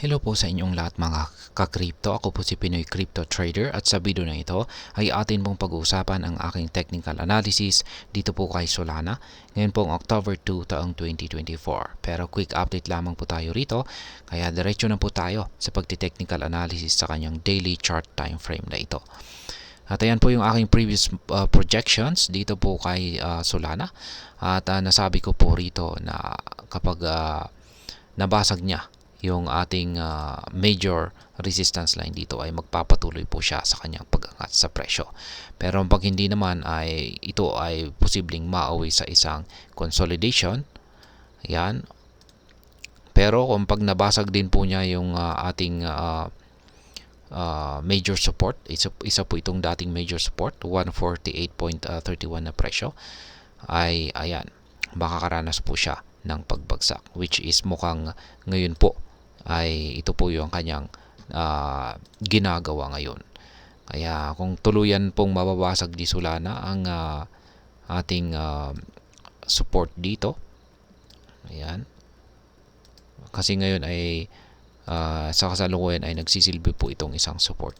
Hello po sa inyong lahat mga ka-crypto. Ako po si Pinoy Crypto Trader at sa video na ito ay atin pong pag-uusapan ang aking technical analysis dito po kay Solana. Ngayon pong October 2 taong 2024. Pero quick update lamang po tayo rito kaya diretso na po tayo sa pagti-technical analysis sa kanyang daily chart time frame na ito. At ayan po yung aking previous projections dito po kay Solana. At nasabi ko po rito na kapag nabasag niya yung ating major resistance line dito ay magpapatuloy po siya sa kanyang pag-angat sa presyo. Pero pag hindi naman ay ito ay posibleng mauwi sa isang consolidation. Yan. Pero kung pag nabasag din po niya yung ating major support, isa po itong dating major support, 148.31 na presyo, ay ayan, makakaranas po siya ng pagbagsak, which is mukhang ngayon po ay ito po yung kanyang ginagawa ngayon. Kaya kung tuluyan pong mababasag di Solana ang ating support dito, ayan, kasi ngayon ay sa kasalukuyan ay nagsisilbi po itong isang support.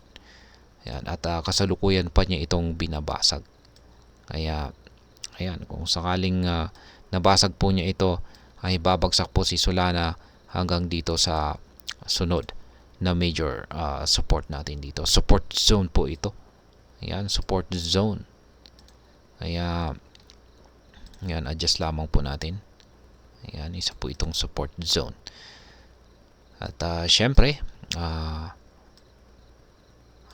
Ayan, at kasalukuyan pa niya itong binabasag. Kaya ayan, kung sakaling nabasag po niya ito, ay babagsak po si Solana hanggang dito sa sunod na major support natin dito. Support zone po ito. Ayan, support zone. Kaya, ayan, adjust lamang po natin. Ayan, isa po itong support zone. At syempre,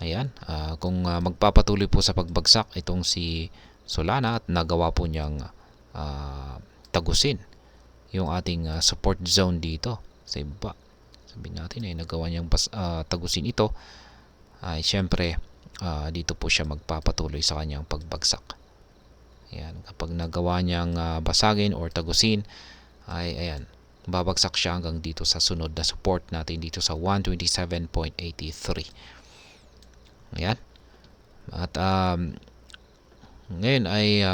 ayan, kung magpapatuloy po sa pagbagsak itong si Solana at nagawa po niyang tagusin yung ating support zone dito sa iba, sabihin natin ay nagawa niyang tagusin ito, ay syempre dito po siya magpapatuloy sa kanyang pagbagsak. Ayan, kapag nagawa niyang basagin or tagusin, ay ayan, babagsak siya hanggang dito sa sunod na support natin dito sa 127.83. ayan, at ngayon ay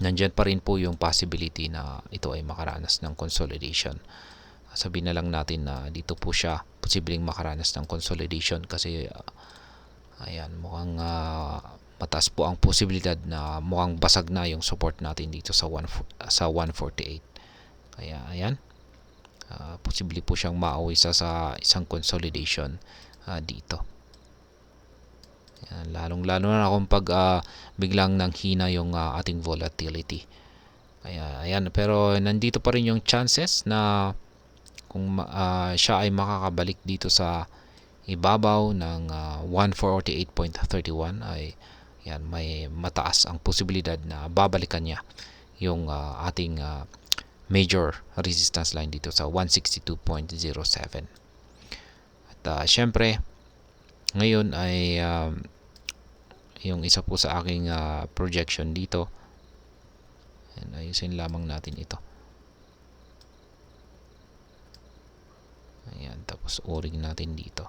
nandyan pa rin po yung possibility na ito ay makaranas ng consolidation. Sabihin na lang natin na dito po siya posibleng makaranas ng consolidation kasi ayan, mukhang mataas po ang posibilidad na mukhang basag na yung support natin dito sa 148. Kaya ayan, posible po siyang mauwi sa isang consolidation dito. Lalong-lalo na kung pag biglang nanghina yung ating volatility. Ayan, pero nandito pa rin yung chances na kung siya ay makakabalik dito sa ibabaw ng 148.31 ay ayan, may mataas ang posibilidad na babalikan niya yung ating major resistance line dito sa 162.07. At syempre, ngayon ay yung isa po sa aking projection dito, ayusin lamang natin ito. Ayan, tapos o-ring natin dito.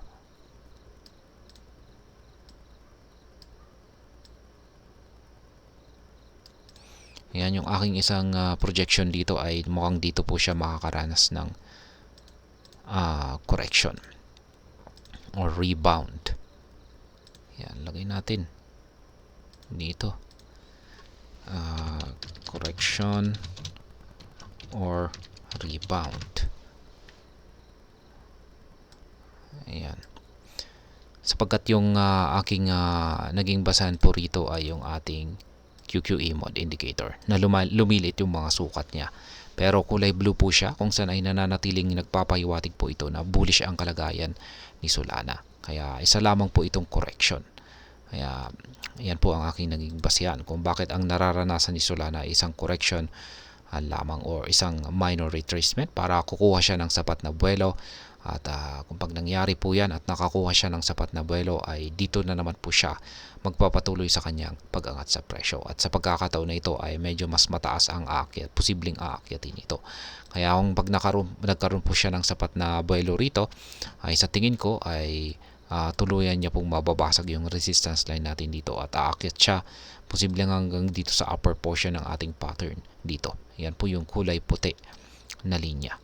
Ayan, yung aking isang projection dito ay mukhang dito po siya makakaranas ng correction or rebound. Ayan, lagay natin dito correction or rebound. Ayan, sapagkat yung aking naging basahan po rito ay yung ating QQE mode indicator na lumilit yung mga sukat niya, pero kulay blue po siya kung saan ay nananatiling nagpapahiwatig po ito na bullish ang kalagayan ni Solana. Kaya isa lamang po itong correction. Kaya yan po ang aking naging basihan kung bakit ang nararanasan ni Solana ay isang correction lamang or isang minor retracement para kukuha siya ng sapat na buwelo. At kung pag nangyari po yan at nakakuha siya ng sapat na buwelo, ay dito na naman po siya magpapatuloy sa kanyang pag-angat sa presyo. At sa pagkakataon na ito ay medyo mas mataas ang aakyat, posibleng aakyatin ito. Kaya kung pag nagkaroon po siya ng sapat na buwelo rito, ay sa tingin ko ay tuluyan niya pong mababasag yung resistance line natin dito at aakyat siya posibleng hanggang dito sa upper portion ng ating pattern dito. Yan po yung kulay puti na linya.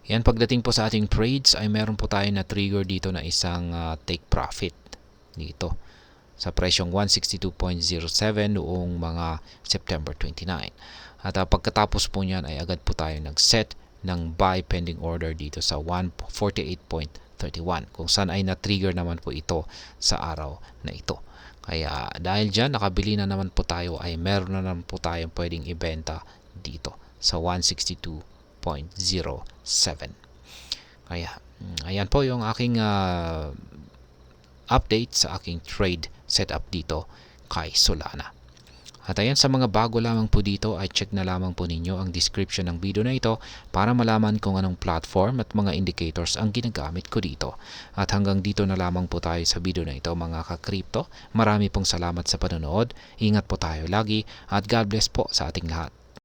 Yan, pagdating po sa ating trades ay meron po tayo na trigger dito na isang take profit dito sa presyong 162.07 noong mga September 29. At pagkatapos po niyan ay agad po tayo nag-set ng buy pending order dito sa 148.31 kung saan ay na-trigger naman po ito sa araw na ito. Kaya dahil dyan nakabili na naman po tayo ay meron na naman po tayong pwedeng ibenta dito sa 162.07. Kaya ayan po yung aking update sa aking trade setup dito kay Solana. At ayan, sa mga bago lamang po dito ay check na lamang po ninyo ang description ng video na ito para malaman kung anong platform at mga indicators ang ginagamit ko dito. At hanggang dito na lamang po tayo sa video na ito mga ka-crypto. Marami pong salamat sa panonood. Ingat po tayo lagi at God bless po sa ating lahat.